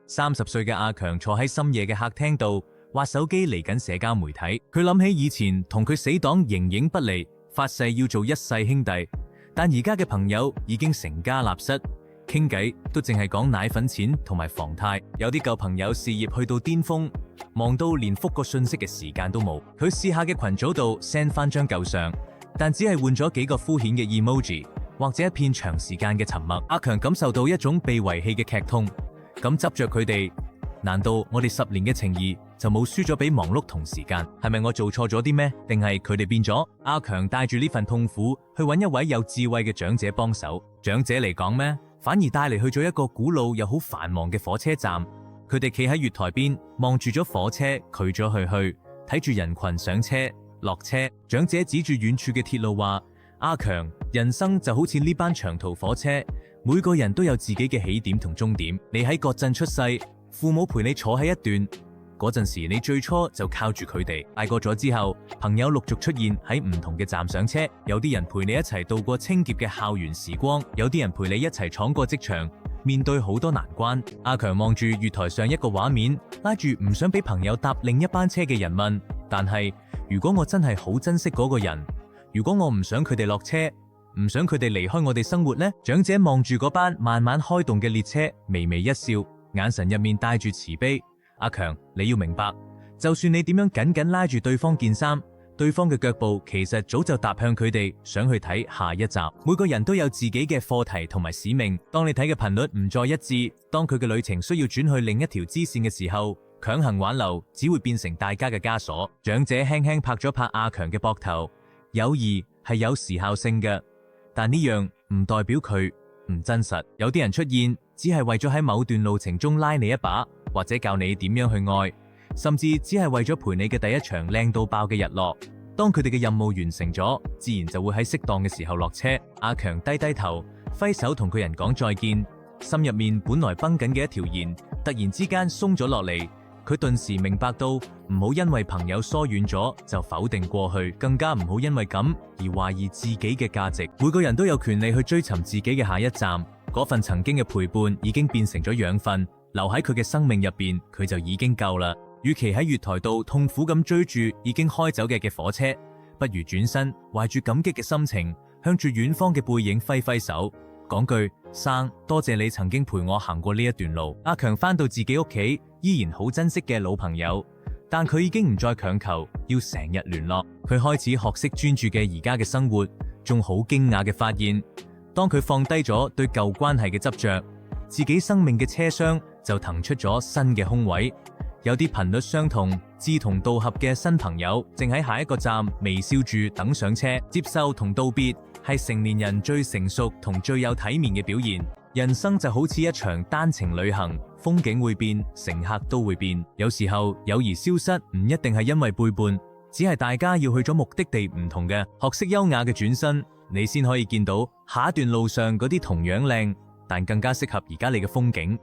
30歲嘅阿強坐喺深夜嘅客廳度，滑手機嚟緊社交媒體。佢諗起以前同佢死黨形影不離，發誓要做一世兄弟，但而家嘅朋友已經成家立室，傾偈都淨係講奶粉錢同埋房貸。有啲舊朋友事業去到巔峰，忙到連覆個信息嘅時間都冇。佢試下嘅群組度 send 翻張舊相，但只係換咗幾個敷衍嘅 emoji， 或者一片長時間嘅沉默。阿強感受到一種被遺棄嘅劇痛，咁執着佢哋，難道我哋10年嘅情誼就冇輸咗俾忙碌同時間？係咪我做錯咗啲咩？定係佢哋變咗？阿強帶住呢份痛苦去揾一位有智慧嘅長者幫手。長者嚟講咩？反而帶嚟去咗一個古老又好繁忙嘅火車站。佢哋企喺月台邊，望住咗火車去咗去，睇住人群上車落車。長者指住遠處嘅鐵路話：阿強，人生就好似呢班長途火車，每個人都有自己嘅起點同終點。你喺各鎮出世，父母陪你坐喺一段，嗰陣時你最初就靠住佢哋。大個咗之後，朋友陸續出現喺唔同嘅站上車，有啲人陪你一齊度過清潔嘅校園時光，有啲人陪你一齊闖過職場，面對好多難關。阿強望住月台上一個畫面，拉住唔想俾朋友搭另一班車嘅人問：但係如果我真係好珍惜嗰個人，如果我唔想佢哋落車，唔想佢哋離開我哋生活呢？長者望住嗰班慢慢開動嘅列車，微微一笑，眼神入面帶住慈悲。阿強，你要明白，就算你點樣緊緊拉住對方件衫，對方嘅腳步其實早就踏向佢哋想去睇下一集。每個人都有自己嘅課題同埋使命，當你睇嘅頻率唔再一致，當佢嘅旅程需要轉去另一條支線嘅時候，強行挽留只會變成大家嘅枷鎖。長者輕輕拍咗拍阿強嘅膊頭，友誼係有時效性嘅，但呢樣唔代表佢唔真實。有啲人出現只係為咗喺某段路程中拉你一把，或者教你點樣去愛，甚至只係為咗陪你嘅第一場靚到爆嘅日落。當佢哋嘅任務完成咗，自然就會喺適當嘅時候落車。阿強低低頭，揮手同佢人講再見，心入面本來繃緊嘅一條弦，突然之間鬆咗落嚟。佢頓時明白到，唔好因為朋友疏遠咗就否定過去，更加唔好因為咁而懷疑自己嘅價值。每個人都有權利去追尋自己嘅下一站，嗰份曾經嘅陪伴已經變成咗養分，留喺佢嘅生命入邊，佢就已經夠啦。與其喺月台度痛苦咁追住已經開走嘅火車，不如轉身懷住感激嘅心情，向住遠方嘅背影揮揮手，講句生，多謝你曾經陪我行過呢一段路。阿強返到自己屋企，依然好珍惜嘅老朋友，但佢已經唔再強求要成日聯絡。佢開始學識專注嘅而家嘅生活，仲好驚訝嘅發現，當佢放低咗對舊關係嘅執着，自己生命嘅車廂就騰出咗新嘅空位。有啲頻率相同、志同道合嘅新朋友，正喺下一個站微笑住等上車。接受同道別係成年人最成熟同最有體面嘅表現。人生就好似一場單程旅行，風景會變，乘客都會變。有時候友誼消失唔一定係因為背叛，只係大家要去咗目的地唔同嘅。學識優雅嘅轉身，你先可以見到下一段路上嗰啲同樣靚，但更加適合而家你嘅風景。